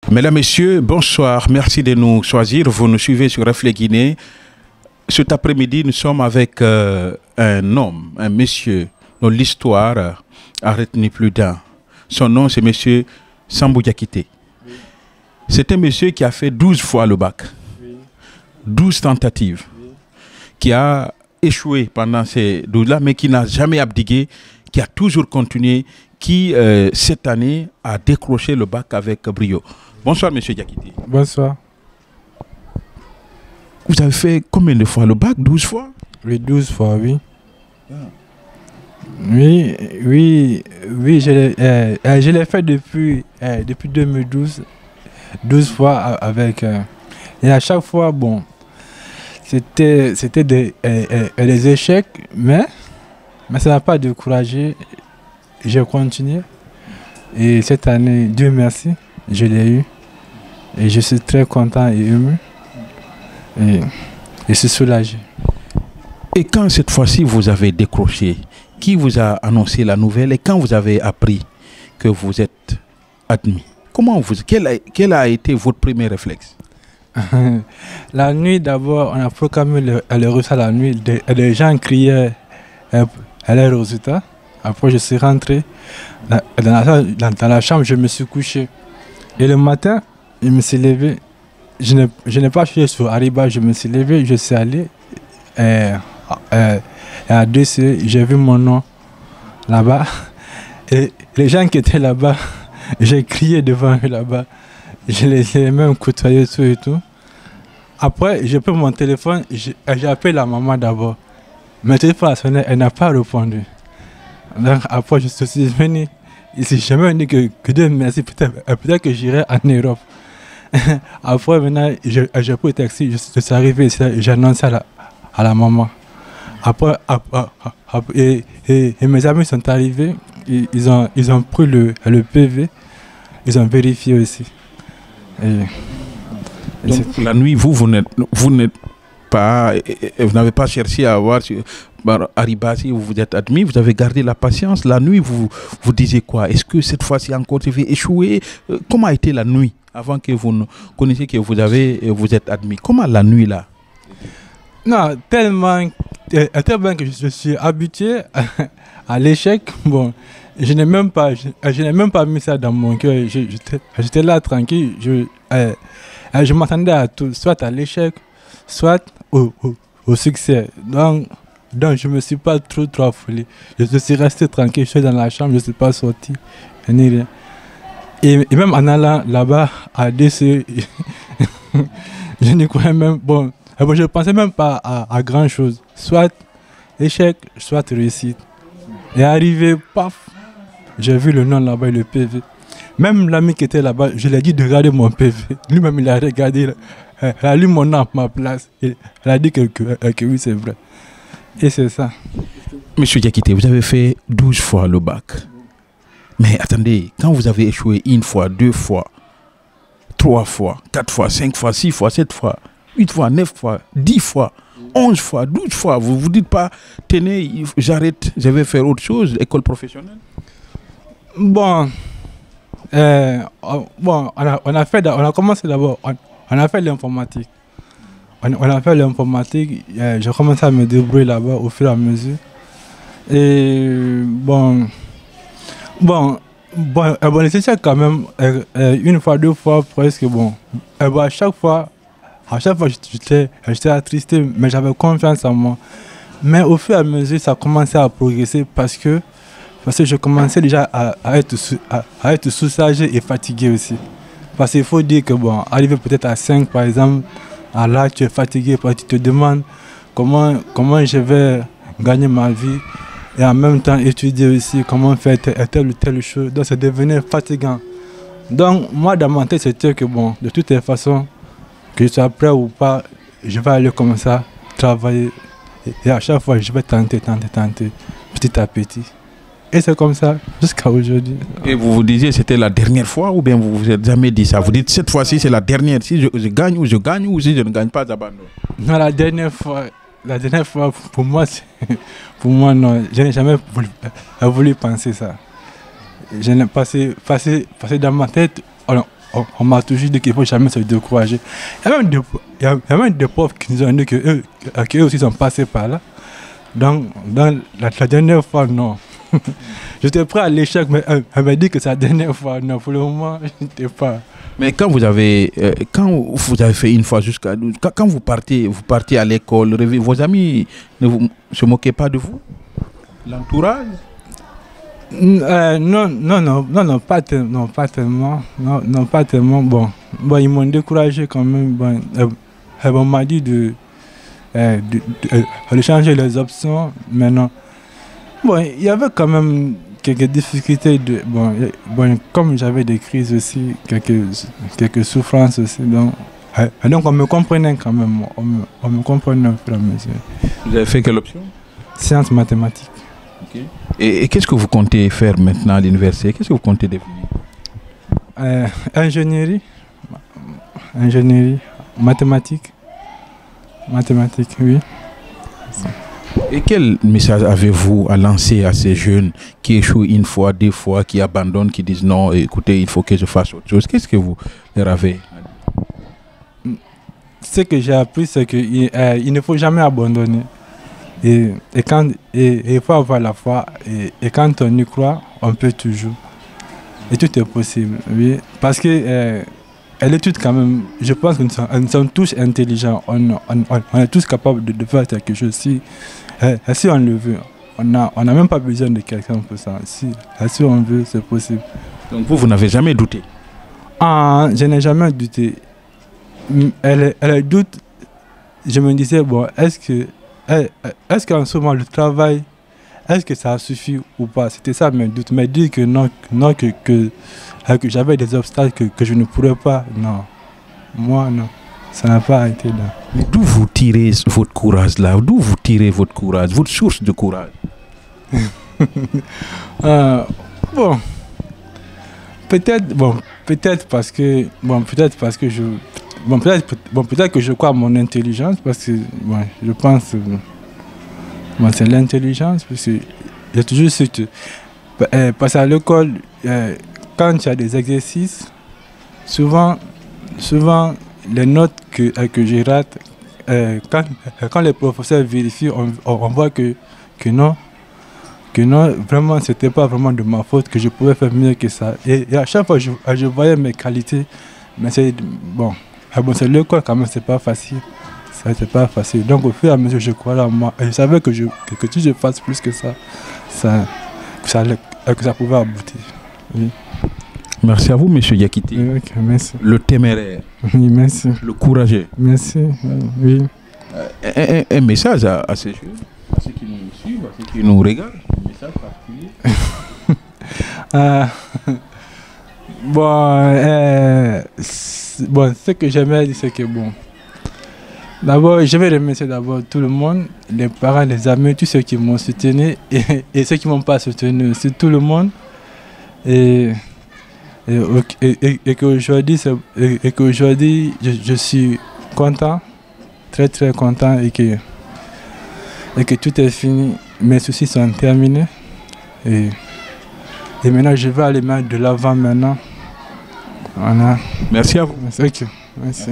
Mesdames, Messieurs, bonsoir. Merci de nous choisir. Vous nous suivez sur Reflet Guinée. Cet après-midi, nous sommes avec un homme, un monsieur dont l'histoire a retenu plus d'un. Son nom, c'est monsieur Sambou Diakité. Oui. C'est un monsieur qui a fait 12 fois le bac. Oui. 12 tentatives. Oui. Qui a échoué pendant ces 12-là, mais qui n'a jamais abdiqué, qui a toujours continué, qui, cette année, a décroché le bac avec brio. Bonsoir, monsieur Diakité. Bonsoir. Vous avez fait combien de fois le bac? 12 fois? Oui, 12 fois, oui. Ah. Oui, je l'ai fait depuis 2012, 12 fois avec... et à chaque fois, bon, c'était des échecs, mais ça n'a pas découragé. J'ai continué. Et cette année, Dieu merci, je l'ai eu. Et je suis très content et ému. Et je suis soulagé. Et quand cette fois-ci vous avez décroché, qui vous a annoncé la nouvelle et quand vous avez appris que vous êtes admis, quel a été votre premier réflexe? La nuit d'abord, on a proclamé le résultat la nuit. Les gens criaient à leur résultat. Après, je suis rentré dans la chambre, je me suis couché. Et le matin, je me suis levé. Je n'ai pas cherché sur Ariba, je me suis levé, je suis allé à 2C, j'ai vu mon nom là-bas. Et les gens qui étaient là-bas, j'ai crié devant eux là-bas. Je les ai même côtoyés tout et tout. Après, j'ai pris mon téléphone, j'ai appelé la maman d'abord. Mon téléphone a sonné, elle n'a pas répondu. Donc après, je suis venu ici. J'ai même dit que Dieu merci, peut-être que j'irai en Europe. Après, maintenant, j'ai pris le taxi, je suis arrivé ici, j'ai annoncé à la maman. Après, et mes amis sont arrivés, ils ont pris le PV, ils ont vérifié aussi. Donc, la nuit, vous n'avez pas cherché à voir Ariba si vous êtes admis, vous avez gardé la patience. La nuit, vous disiez quoi? Est-ce que cette fois-ci encore tu vais échouer? Comment a été la nuit avant que vous ne connaissiez que vous êtes admis? Comment la nuit là? Non, tellement que je suis habitué à l'échec. Bon, je n'ai même pas mis ça dans mon cœur. J'étais là tranquille. Je m'attendais à tout, soit à l'échec, soit au succès. Donc je ne me suis pas trop affolé. Je suis resté tranquille, je suis dans la chambre, je ne suis pas sorti, ni rien. Et même en allant là-bas à DC, je ne croyais même... Bon, je ne pensais même pas à grand-chose. Soit échec, soit réussite. Et arrivé, paf, j'ai vu le nom là-bas et le PV. Même l'ami qui était là-bas, je lui ai dit de regarder mon PV. Lui-même, il a regardé, il a lu mon nom à ma place. Il a dit que oui, c'est vrai. Et c'est ça. Monsieur Diakité, vous avez fait 12 fois le bac. Mais attendez, quand vous avez échoué 1 fois, 2 fois, 3 fois, 4 fois, 5 fois, 6 fois, 7 fois, 8 fois, 9 fois, 10 fois, 11 fois, 12 fois, vous ne vous dites pas, tenez, j'arrête, je vais faire autre chose, école professionnelle? Bon, on a commencé d'abord, on a fait l'informatique. On a fait l'informatique, j'ai commencé à me débrouiller là-bas au fur et à mesure. Et c'était quand même 1 fois, 2 fois presque bon. À chaque fois j'étais attristé, mais j'avais confiance en moi. Mais au fur et à mesure, ça a commencé à progresser parce que je commençais déjà à être soulagé et fatigué aussi. Parce qu'il faut dire que bon, arriver peut-être à 5 par exemple, là tu es fatigué parce que tu te demandes comment je vais gagner ma vie et en même temps étudier aussi comment faire telle ou telle chose. Donc ça devenait fatigant. Donc moi dans ma tête c'était que bon, de toutes les façons, que je sois prêt ou pas, je vais aller comme ça, travailler et à chaque fois je vais tenter, petit à petit. Et c'est comme ça jusqu'à aujourd'hui. Et vous vous disiez c'était la dernière fois ou bien vous vous êtes jamais dit ça? Vous dites cette fois-ci c'est la dernière, si je gagne ou si je ne gagne pas, j'abandonne. Non, la dernière fois pour moi non, je n'ai jamais voulu penser ça. Je n'ai passé dans ma tête, on m'a toujours dit qu'il ne faut jamais se décourager. Il y a même des profs qui nous ont dit qu'eux aussi sont passés par là. Donc, la dernière fois, non. J'étais prêt à l'échec, mais elle m'a dit que c'est la dernière fois. Non, pour le moment, je n'étais pas. Mais quand vous avez fait une fois jusqu'à... Quand vous partez à l'école, vos amis ne se moquaient pas de vous? L'entourage? Non, pas tellement. Non, pas tellement. Bon, ils m'ont découragé quand même. Bon, on m'a dit de changer les options. Mais non. Bon, il y avait quand même quelques difficultés. Bon, comme j'avais des crises aussi, quelques souffrances aussi. Donc on me comprenait quand même. On me comprenait au fur et à mesure. Vous avez fait quelle option? Sciences mathématiques. Okay. Et qu'est-ce que vous comptez faire maintenant à l'université? Qu'est-ce que vous comptez devenir? Ingénierie, mathématiques, oui. Et quel message avez-vous à lancer à ces jeunes qui échouent une fois, deux fois, qui abandonnent, qui disent non, écoutez, il faut que je fasse autre chose? Qu'est-ce que vous leur avez? Ce que j'ai appris, c'est qu'il ne faut jamais abandonner. Il faut avoir la foi. Et quand on y croit, on peut toujours. Et tout est possible. Oui. Parce que l'étude, quand même, je pense que nous sommes tous intelligents. On est tous capables de faire quelque chose. Si on le veut, on n'a même pas besoin de quelqu'un pour ça. Si on veut, c'est possible. Donc vous n'avez jamais douté? Je n'ai jamais douté. Elle doute. Je me disais, bon, est-ce qu'en ce moment le travail, est-ce que ça suffit ou pas? C'était ça mes doutes. Mais dire que non, que j'avais des obstacles que je ne pourrais pas, non. Moi, non. Ça n'a pas été là. Mais d'où vous tirez votre courage là? D'où vous tirez votre courage, votre source de courage? Bon. Peut-être parce que je crois à mon intelligence, parce que je pense c'est l'intelligence, parce que j'ai toujours su que parce qu'à l'école, quand il y a des exercices, souvent les notes que je rate, quand les professeurs vérifient, on voit que non, vraiment, c'était pas vraiment de ma faute, que je pouvais faire mieux que ça. Et à chaque fois, je voyais mes qualités, mais c'est l'école quand même, c'est pas facile. C'est pas facile. Donc au fur et à mesure, je crois en moi. Et je savais que si je fasse plus que ça, que ça pouvait aboutir. Oui. Merci à vous, M. Diakité. Oui, okay, merci. Le téméraire. Oui, merci. Le courageux. Merci. Oui. Un message à ces jeunes, à ceux qui nous suivent, à ceux qui nous regardent. Un message particulier. Ce que j'aimerais dire, c'est que d'abord, je vais remercier d'abord tout le monde, les parents, les amis, tous ceux qui m'ont soutenu et ceux qui ne m'ont pas soutenu, c'est tout le monde. Et qu'aujourd'hui, je suis content, très très content et que tout est fini. Mes soucis sont terminés. Et maintenant, je vais aller mettre de l'avant maintenant. Voilà. Merci à vous. Merci.